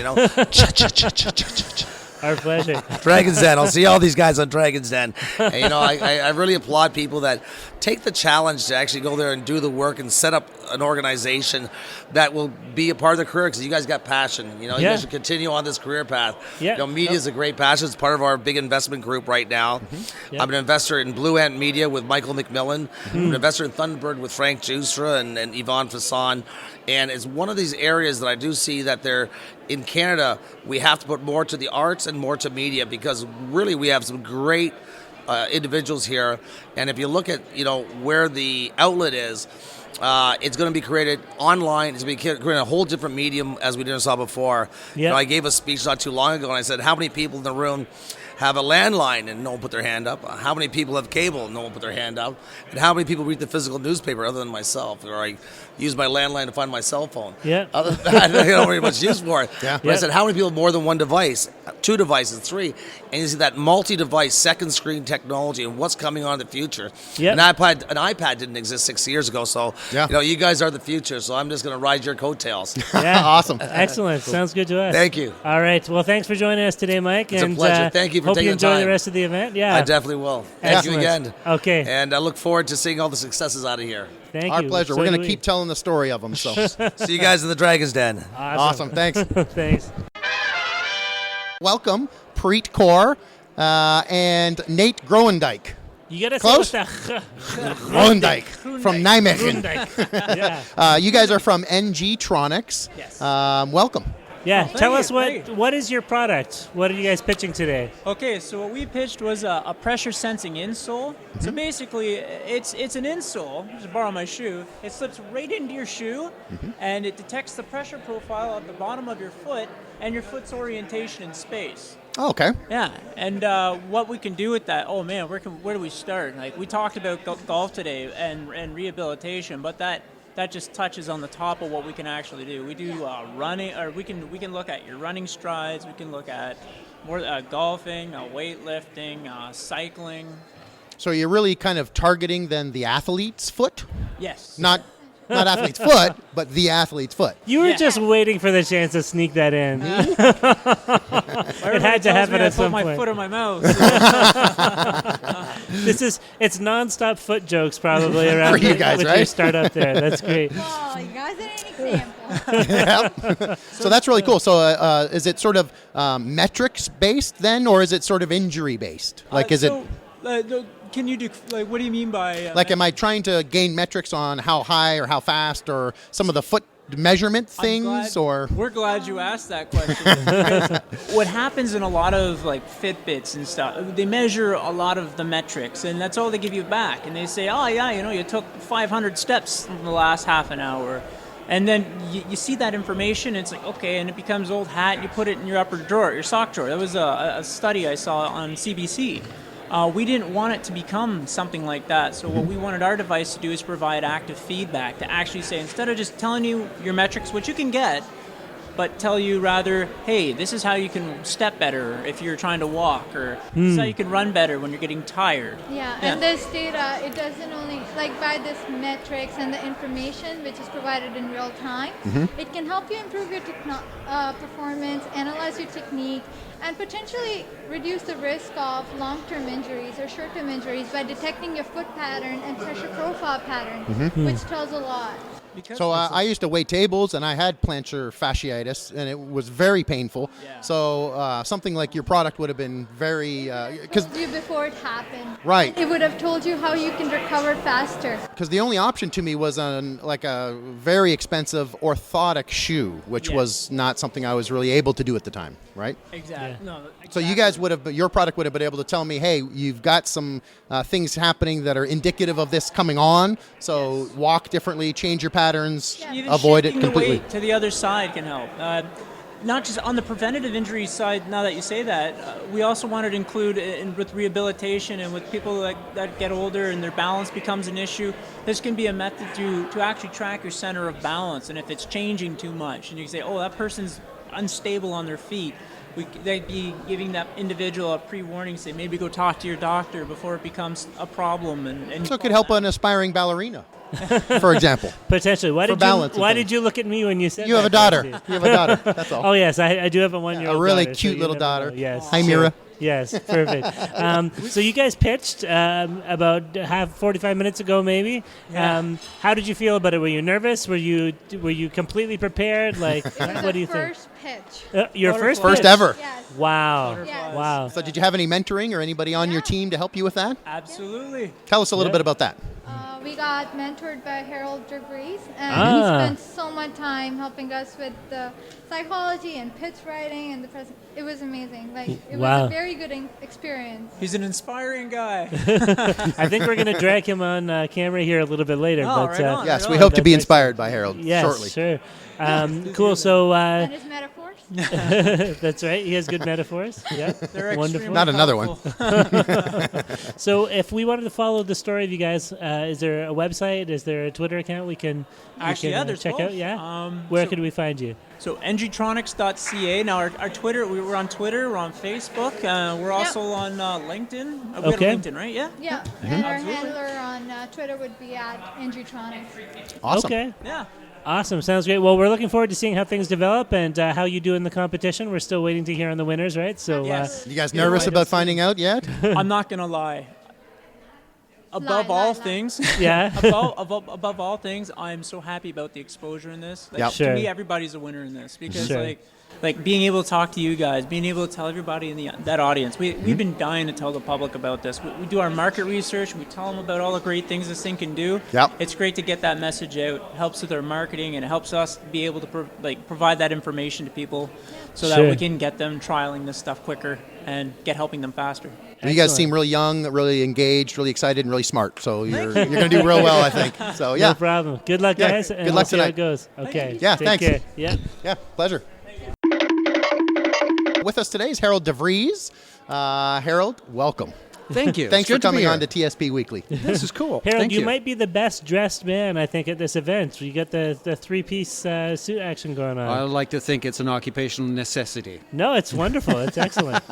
Our pleasure. Dragon's Den. I'll see all these guys on Dragon's Den. And, I really applaud people that take the challenge to actually go there and do the work and set up an organization that will be a part of their career, because you guys got passion. You guys should continue on this career path. Yeah. Media is a great passion. It's part of our big investment group right now. I'm an investor in Blue Ant Media with Michael McMillan. I'm an investor in Thunderbird with Frank Justra and Yvonne Fasson. And it's one of these areas that I do see that they're in Canada. We have to put more to the arts and more to media, because really we have some great individuals here. And if you look at where the outlet is, it's going to be created online. It's going to be created a whole different medium as we didn't saw before. Yeah. I gave a speech not too long ago, and I said, how many people in the room have a landline and no one put their hand up? How many people have cable and no one put their hand up? And how many people read the physical newspaper other than myself? Or I use my landline to find my cell phone. Yeah. Other than that, I don't really much use for it. Yeah. But I said, how many people have more than one device? 2 devices, 3. And you see that multi-device second screen technology and what's coming on in the future. Yep. An iPad didn't exist 6 years ago, so you guys are the future. So I'm just going to ride your coattails. Yeah. Awesome. Excellent. Sounds good to us. Thank you. All right. Well, thanks for joining us today, Mike. It's a pleasure. Thank you for hope taking you the enjoy time. the rest of the event. Yeah. I definitely will. Thank you Excellent. again. Okay. And I look forward to seeing all the successes out of here. Thank Our you. pleasure. So We're going do to we. keep telling the story of them. So See you guys in the Dragon's Den. awesome. Thanks. Thanks. Welcome, Preet Kaur and Nate Groendyk. You got to Close? say what Groendyk from Nijmegen. Groendyk. Yeah. You guys are from NGTronix. Yes. Welcome. Yeah. Tell you, us thank what is your product? What are you guys pitching today? Okay, so what we pitched was a pressure sensing insole. So basically, it's an insole. Just borrow my shoe. It slips right into your shoe, and it detects the pressure profile at the bottom of your foot and your foot's orientation in space. Oh, okay. Yeah, and what we can do with that? Oh man, where do we start? Like we talked about golf today and rehabilitation, but that just touches on the top of what we can actually do. We do running, or we can look at your running strides. We can look at more golfing, weightlifting, cycling. So you're really kind of targeting then the athlete's foot, Yes. not athlete's foot, but the athlete's foot. You were Yeah. just waiting for the chance to sneak that in. It had to happen at some put my point. foot in my mouth. It's nonstop foot jokes probably around For you guys, with right? your startup there. That's great. Oh, you guys are an example. Yep. So that's really cool. So is it sort of metrics based then, or is it sort of injury based? Like, is it Can you do what do you mean by like, am I trying to gain metrics on how high or how fast or some of the foot measurement things, or? We're glad you asked that question. Because what happens in a lot of like Fitbits and stuff, they measure a lot of the metrics, and that's all they give you back. And they say, oh yeah, you took 500 steps in the last half an hour. And then you see that information, it's like, okay, and it becomes old hat, you put it in your upper drawer, your sock drawer. That was a study I saw on CBC. We didn't want it to become something like that. So what we wanted our device to do is provide active feedback, to actually say, instead of just telling you your metrics, which you can get, but tell you rather, hey, this is how you can step better if you're trying to walk, or this is how you can run better when you're getting tired. Yeah, and this data, it doesn't only, like by this metrics and the information which is provided in real time, it can help you improve your performance, analyze your technique, and potentially reduce the risk of long-term injuries or short-term injuries by detecting your foot pattern and pressure profile pattern, which tells a lot. So I used to wait tables, and I had plantar fasciitis, and it was very painful. Yeah. So something like your product would have been very because You before it happened. Right. It would have told you how you can recover faster. because the only option to me was like a very expensive orthotic shoe, which Yes. was not something I was really able to do at the time, right? Exactly. No, So you guys your product would have been able to tell me, hey, you've got some things happening that are indicative of this coming on. So walk differently, change your patterns, Even avoid it shifting the completely. weight to the other side can help. Not just on the preventative injury side, now that you say that, we also wanted to include with rehabilitation and with people that get older and their balance becomes an issue. This can be a method to actually track your center of balance, and if it's changing too much, and you can say, oh, that person's unstable on their feet, they'd be giving that individual a pre-warning, say maybe go talk to your doctor before it becomes a problem. And So it could help an aspiring ballerina, for example. Potentially. Why balance and did things. you look at me when you said You have a that, daughter. Tracy? You have a daughter. That's all. Oh yes, I do have a 1-year-old a really daughter, so cute you little never daughter. know. Yes. Hi, sure. Mira. Yes, perfect. So you guys pitched about 45 minutes ago, maybe. Yeah. How did you feel about it? Were you nervous? Were you completely prepared? Like, It was what do you the think? first pitch. Your first First pitch? ever. Yes. Wow. Yes. Wow. So did you have any mentoring or anybody on your team to help you with that? Absolutely. Tell us a little Yeah. bit about that. We got mentored by Harold DeVries, and Ah. he spent so much time helping us with the psychology and pitch writing and the present. It was amazing. Like it Wow. was a very good experience. He's an inspiring guy. I think we're going to drag him on camera here a little bit later. Oh, but right on. Yes, Right we on. hope to be That's inspired by Harold yes, shortly. sure. Cool. So And his metaphors. metaphors. That's right. He has good metaphors. Yeah, They're wonderful. Not another one. So, if we wanted to follow the story of you guys, is there a website? Is there a Twitter account we can There's check both. out? Yeah. Where could we find you? So NGTronix.ca. Now our Twitter, we're on Twitter, we're on Facebook, we're also on LinkedIn. We Okay. have LinkedIn, right? Yeah. Yeah, and our handler on Twitter would be at NGTronix. Awesome. Okay. Yeah. Awesome. Sounds great. Well, we're looking forward to seeing how things develop and how you do in the competition. We're still waiting to hear on the winners, right? So, Yes. You guys nervous about finding out yet? I'm not gonna lie. Above Lie, all lie. things, yeah. above all things, I'm so happy about the exposure in this. Like, Yep. Sure. To me, everybody's a winner in this because Sure. like being able to talk to you guys, being able to tell everybody in that audience. We've been dying to tell the public about this. We do our market research. We tell them about all the great things this thing can do. Yep. It's great to get that message out. It helps with our marketing and it helps us be able to provide that information to people so that Sure. we can get them trialing this stuff quicker and get helping them faster. You guys Excellent. seem really young, really engaged, really excited, and really smart. So you're going to do real well, I think. So yeah, No problem. Good luck, Yeah, guys. good And luck we'll see how tonight. it goes. Okay. Yeah, Take thanks. care. Yeah. yeah, pleasure. With us today is Harold DeVries. Harold, welcome. Thank you. Thanks It's for good to be coming here. on to TSP Weekly. This is cool. Harold, Thank you you. might be the best dressed man, I think, at this event. You got the three-piece suit action going on. I like to think it's an occupational necessity. No, it's wonderful. It's excellent.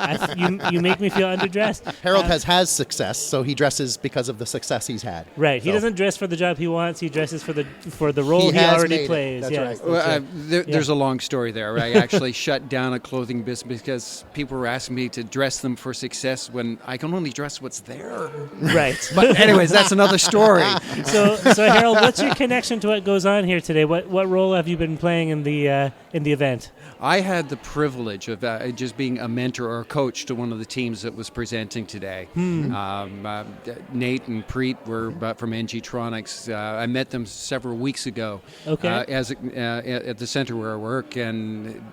You make me feel underdressed. Harold has success, so he dresses because of the success he's had. Right. He So- doesn't dress for the job he wants. He dresses for the role he has already made it. plays. That's Yes, right. that's Well, right. there's a long story there. I actually shut down a clothing business because people were asking me to dress them for success when I can only dress what's there. Right. But anyways, that's another story. So Harold, what's your connection to what goes on here today? What role have you been playing in the event? I had the privilege of just being a mentor or a coach to one of the teams that was presenting today. Nate and Preet were from NGTronix. I met them several weeks ago Okay. at the center where I work, and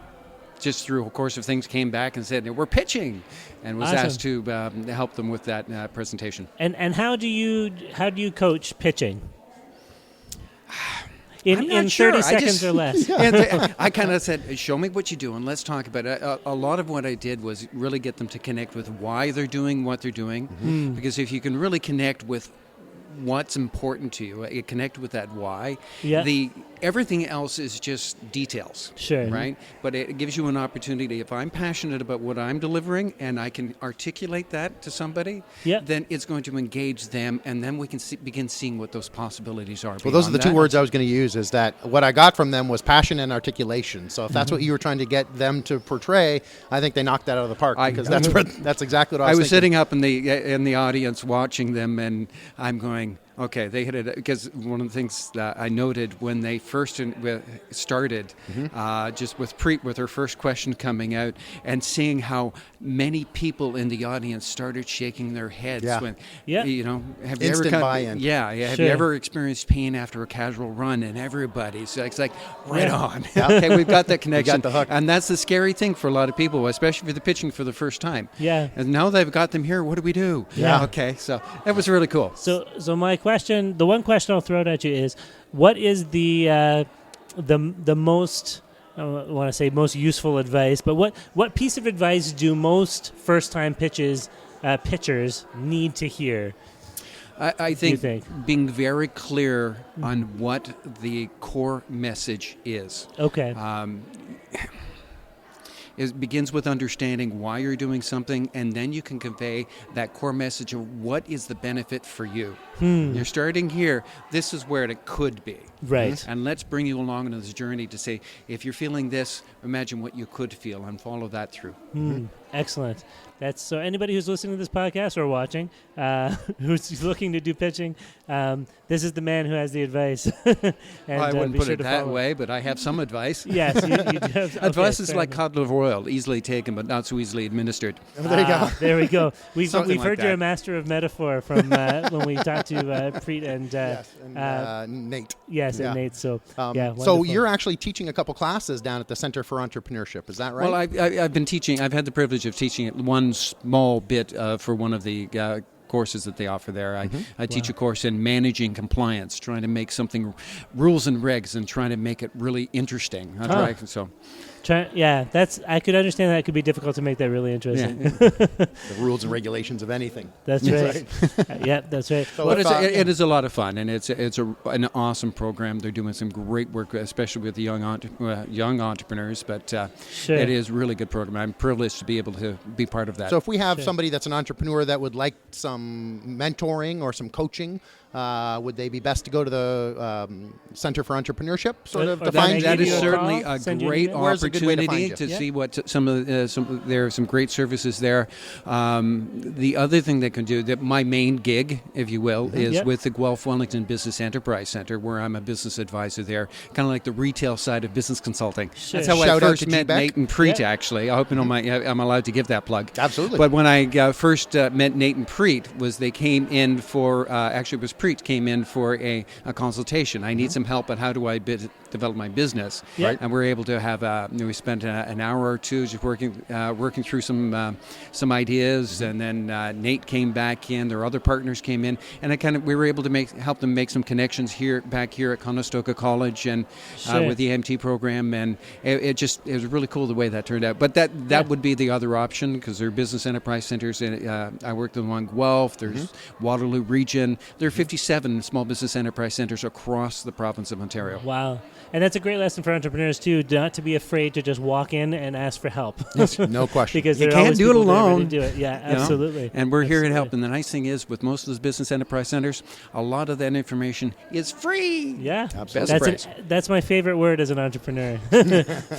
just through a course of things came back and said, we're pitching, and was Awesome. asked to help them with that presentation. And how do you coach pitching? I'm not In sure. 30 I seconds just- or less. And I kind of said, show me what you're doing. Let's talk about it. A lot of what I did was really get them to connect with why they're doing what they're doing. Because if you can really connect with what's important to you, you connect with that why, Yeah. everything else is just details. Sure. Right? But it gives you an opportunity. If I'm passionate about what I'm delivering and I can articulate that to somebody, Yeah. then it's going to engage them, and then we can begin seeing what those possibilities are. Well, those are the beyond two that. words I was going to use. Is that what I got from them was passion and articulation. So if that's what you were trying to get them to portray, I think they knocked that out of the park because that's exactly what I was was thinking. sitting up in the audience watching them, and I'm going, okay, they hit it. Because one of the things that I noted when they first started, just with Preet, with her first question coming out, and seeing how many people in the audience started shaking their heads Yeah. when, Yeah. have you Instant ever buy-in. have Sure. you ever experienced pain after a casual run? And everybody's it's like, right Yeah. on. Okay, we've got that connection. the hook. And that's the scary thing for a lot of people, especially for the pitching for the first time. Yeah. And now they've got them here. What do we do? Yeah. Okay. So that was really cool. So my question, the one question I'll throw it at you is, what is the most, I don't want to say most useful advice, but what piece of advice do most first-time pitchers need to hear? I do you think, think? being very clear on what the core message is. Okay. It begins with understanding why you're doing something, and then you can convey that core message of what is the benefit for you. You're starting here. This is where it could be. Right. And let's bring you along on this journey to say, if you're feeling this, imagine what you could feel and follow that through. Excellent. That's so. Anybody who's listening to this podcast or watching, who's looking to do pitching, this is the man who has the advice. And, I wouldn't be put sure it to that follow. way, but I have some advice. Yes, you do have Advice is fair like enough. cod liver oil, easily taken but not so easily administered. There you go. There we go. We've Something like heard you're that. a master of metaphor from when we talked to Preet and Nate. yes, Yeah. and Nate. So So wonderful. you're actually teaching a couple classes down at the Center for Entrepreneurship. Is that right? Well, I've been teaching. I've had the privilege of teaching one small bit for one of the courses that they offer there. I teach a course in managing compliance, trying to make something rules and regs and trying to make it really interesting. I could understand that could be difficult to make that really interesting. The rules and regulations of anything. That's right. Yeah, that's right. So But it is a lot of fun, and it's an awesome program. They're doing some great work, especially with the young entrepreneurs. But it is a really good program. I'm privileged to be able to be part of that. So if we have somebody that's an entrepreneur that would like some mentoring or some coaching, would they be best to go to the Center for Entrepreneurship to find that you? is certainly a great Where's a good way to find opportunity you? to see what there are some great services there. The other thing they can do, that my main gig, if you will, is with the Guelph Wellington Business Enterprise Center, where I'm a business advisor there, kind of like the retail side of business consulting. Sure. That's how Shout I out first to met GBEC. Nate and Preet, actually. I hope I'm allowed to give that plug. Absolutely. But when I first met Nate and Preet, they came in for, actually it was Preet came in for a consultation. I need some help on how do I develop my business. Right. And we're able to have, we spent an hour or two just working through some ideas, and then Nate came back in, their other partners came in, and we were able to help them make some connections back here at Conestoga College and with the AMT program, and it was really cool the way that turned out. But that would be the other option, because there are business enterprise centers. I worked in one Guelph, there's Waterloo region. There are 57 small business enterprise centers across the province of Ontario. Wow. And that's a great lesson for entrepreneurs, too, not to be afraid to just walk in and ask for help. No question. Because you there are can't always do it people there ready alone. to do it. Yeah, absolutely. And we're here to help. And the nice thing is, with most of those business enterprise centers, a lot of that information is free. Yeah, absolutely. That's my favorite word as an entrepreneur.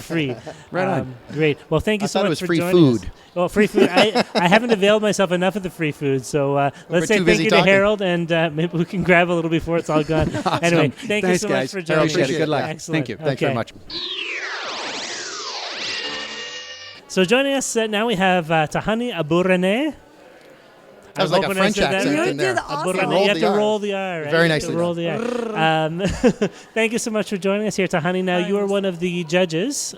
Free. Right on. Great. Well, thank you so thought it much was for free joining food. us. Well, free food. I haven't availed myself enough of the free food, so let's say too thank busy you to talking. Harold, and maybe we can grab a little before it's all gone. Awesome. Anyway, thank you Thanks, so guys. much for joining us. Appreciate it. Good luck. Excellent. Thank you. Thanks very much. So joining us now we have Tahani Aburaneh. That was like a French accent You in there. did awesome. Aburaneh. You have to roll the R. Right? Very You have to nicely roll the R. Thank you so much for joining us here, Tahani. Now, you are one of the judges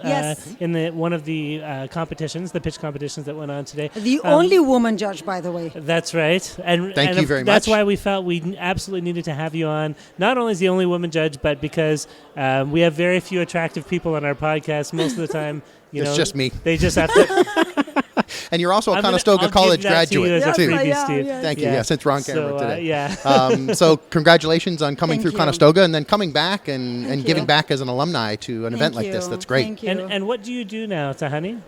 in one of the competitions, the pitch competitions that went on today. The only woman judge, by the way. That's right. Thank you very That's much. why we felt we absolutely needed to have you on, not only as the only woman judge, but because we have very few attractive people on our podcast. Most of the time, It's just me. They just have to... And you're also a Conestoga College graduate, too. Thank you. Yeah. Since we're on camera today. Yeah. So congratulations on coming through you. Conestoga and then coming back and giving back as an alumni to an event like this. That's great. Thank you. And what do you do now, Tahani?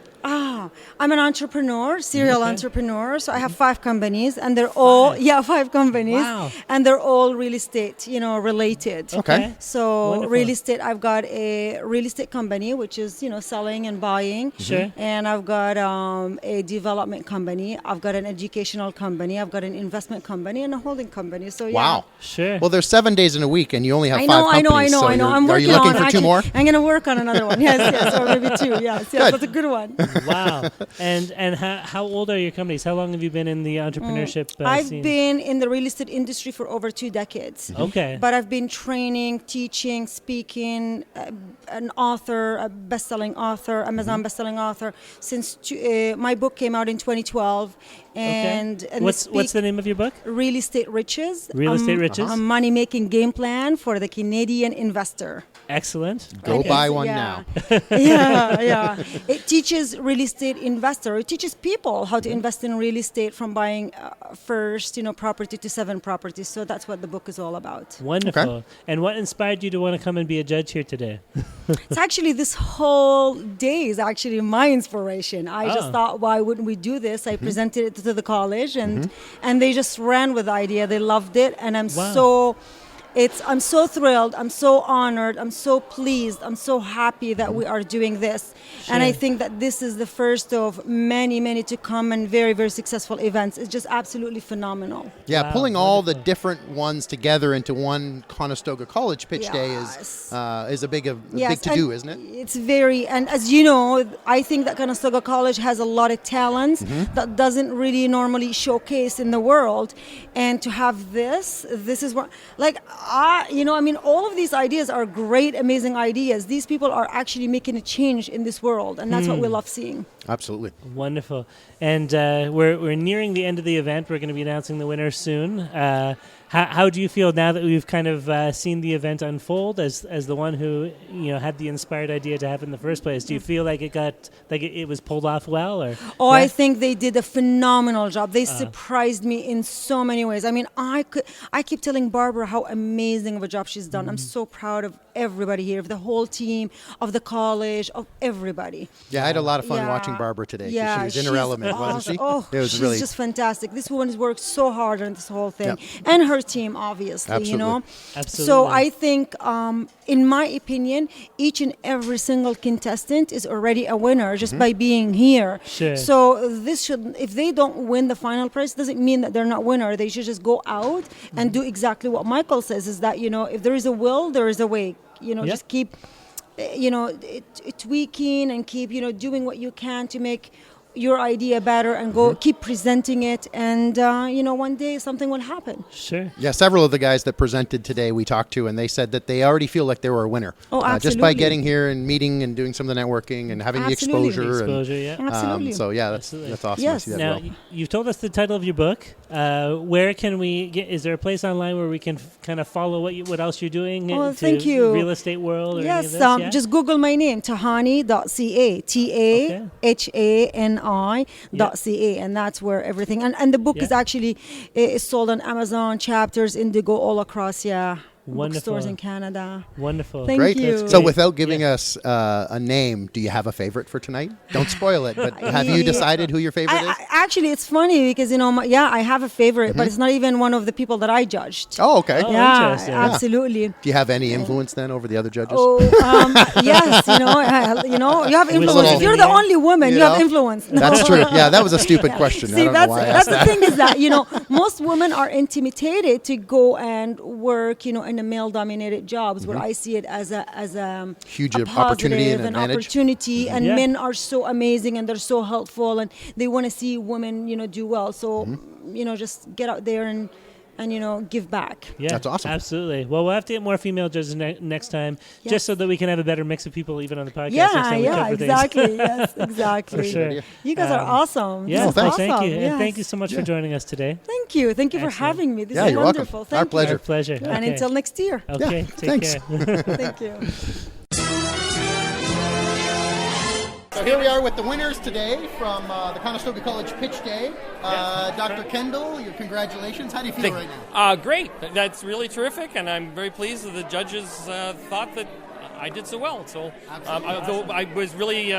I'm an entrepreneur, serial entrepreneur. So I have 5 companies, and they're all 5 companies, Wow. and they're all real estate, related. Okay. So Wonderful. real estate, I've got a real estate company, which is selling and buying. Sure. And I've got a development company. I've got an educational company. I've got an investment company and a holding company. So Wow. Sure. Well, there's 7 days in a week, and you only have 5 I know. companies. So I'm are working you looking on for 2 more? I'm going to work on another one. Yes, or maybe 2. Yes, Good. that's a good one. Wow. And how old are your companies? How long have you been in the entrepreneurship I've scene? been in the real estate industry for over 2 decades. Okay. But I've been training, teaching, speaking, an author, a best-selling author, Amazon best-selling author, since my book came out in 2012. And what's the name of your book? Real Estate Riches. Real Estate Riches. A money-making game plan for the Canadian investor. Excellent. Go Okay. buy one now. Yeah. It teaches real estate investor. It teaches people how to invest in real estate from buying first, property to 7 properties. So that's what the book is all about. Wonderful. Okay. And what inspired you to want to come and be a judge here today? It's actually this whole day is actually my inspiration. I just thought, why wouldn't we do this? I presented it to the college, and they just ran with the idea. They loved it, and I'm I'm so thrilled. I'm so honored. I'm so pleased. I'm so happy that we are doing this. Sure. And I think that this is the first of many, many to come, and very, very successful events. It's just absolutely phenomenal. Yeah, Wow, pulling all the wonderful. different ones together into one Conestoga College Pitch Day is a big to-do, isn't it? It's very, and as you know, I think that Conestoga College has a lot of talents that doesn't really normally showcase in the world. And to have this is what, all of these ideas are great, amazing ideas. These people are actually making a change in this world, and that's what we love seeing. Absolutely. Wonderful. And we're nearing the end of the event. We're going to be announcing the winner soon. How do you feel now that we've kind of seen the event unfold as the one who had the inspired idea to have it in the first place? Do you feel like it was pulled off well, or? Oh, I think they did a phenomenal job. They surprised me in so many ways. I mean, I keep telling Barbara how amazing of a job she's done. I'm so proud of everybody here, of the whole team, of the college, of everybody. Yeah, I had a lot of fun watching Barbara today. Yeah, she was in her element, awesome. wasn't she? Oh, it was she's really just fantastic. This woman has worked so hard on this whole thing, Yep. and her team, obviously. Absolutely. Absolutely. So I think, in my opinion, each and every single contestant is already a winner just by being here. Sure. So this should, if they don't win the final prize, doesn't mean that they're not winner. They should just go out and do exactly what Michael says, is that, if there is a will, there is a way. Just keep, tweaking and keep, doing what you can to make your idea better and keep presenting it, and one day something will happen. Sure. Yeah, several of the guys that presented today we talked to, and they said that they already feel like they were a winner. Oh, absolutely. Just by getting here and meeting and doing some of the networking and having Absolutely. the exposure. Yeah. Absolutely. So yeah, that's awesome. Yes. To see that Now, as well. you've told us the title of your book. Where can we get? Is there a place online where we can kind of follow what else you're doing? Oh, to thank you. Real estate world. Or Yes, any of this? Yeah? just Google my name, Tahani.ca, TAHANI.ca, and that's where everything. And the book is actually is sold on Amazon, Chapters, Indigo, all across. Bookstores in Canada. Wonderful. Thank Great. you. So without giving us a name, do you have a favorite for tonight? Don't spoil it, but have you decided who your favorite is? Actually, it's funny because, I have a favorite, but it's not even one of the people that I judged. Oh, okay. Oh, Yeah, interesting. absolutely. Do you have any influence then over the other judges? Oh, yes, you have influence. little- If you're the only woman, you have influence. That's true. Yeah, that was a stupid question. I See, don't know why I that's asked the that. thing is that, most women are intimidated to go and work, in a male-dominated jobs, where I see it as a Huge a opportunity and positive advantage. opportunity, and Yeah. men are so amazing and they're so helpful, and they want to see women, do well. So, just get out there and give back. Yeah, That's awesome. Absolutely. Well, we'll have to get more female judges next time, Yes. just so that we can have a better mix of people even on the podcast. next time we cover things. Exactly. Yes, exactly. For sure. You guys are awesome. Yeah, This is thank awesome. you. Yes. And thank you so much for joining us today. Thank you. Thank you for Excellent. having me. This Yeah, is you're welcome. wonderful. Our Thank pleasure. Our pleasure. you. And until next year. Okay, Yeah, take thanks. care. Thank you. So here we are with the winners today from the Conestoga College Pitch Day. Dr. Kendall, your congratulations. How do you feel right now? Great. That's really terrific, and I'm very pleased that the judges thought that I did so well. So I was really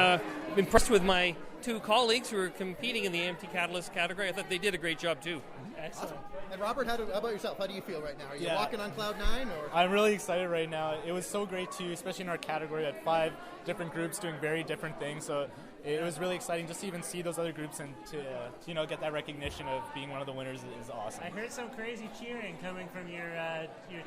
impressed with my two colleagues who were competing in the AMT Catalyst category. I thought they did a great job, too. Excellent. And Robert, how about yourself? How do you feel right now? Are you walking on cloud nine? Or? I'm really excited right now. It was so great too, especially in our category. We had 5 different groups doing very different things. So it was really exciting just to even see those other groups and to get that recognition of being one of the winners is awesome. I heard some crazy cheering coming from your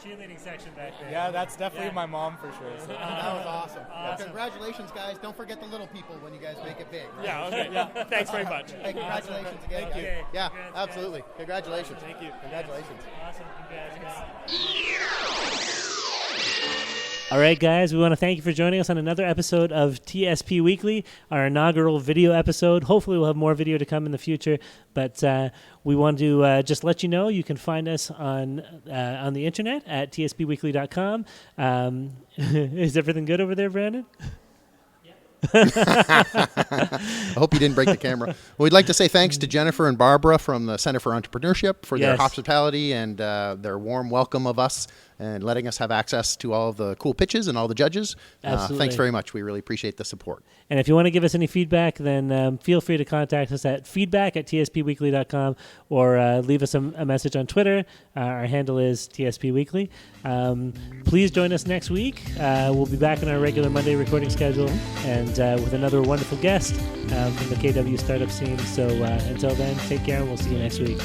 cheerleading section back there. Yeah, that's definitely my mom for sure. So. That was awesome. Well, congratulations, guys. Don't forget the little people when you guys make it big. Right? Yeah, okay. Yeah. Thanks very much. Hey, congratulations again. Thank you. Yeah, Congrats, absolutely. Congratulations. Thank you. Congratulations. Awesome. Congrats, guys. All right, guys, we want to thank you for joining us on another episode of TSP Weekly, our inaugural video episode. Hopefully we'll have more video to come in the future, but we want to just let you know you can find us on the internet at tspweekly.com. Is everything good over there, Brandon? I hope you didn't break the camera. Well, we'd like to say thanks to Jennifer and Barbara from the Center for Entrepreneurship for their hospitality and their warm welcome of us and letting us have access to all of the cool pitches and all the judges. Thanks very much. We really appreciate the support. And if you want to give us any feedback, then feel free to contact us at feedback@tspweekly.com or leave us a message on Twitter. Our handle is TSP Weekly. Please join us next week. We'll be back on our regular Monday recording schedule and with another wonderful guest from the KW startup scene. So until then, take care and we'll see you next week.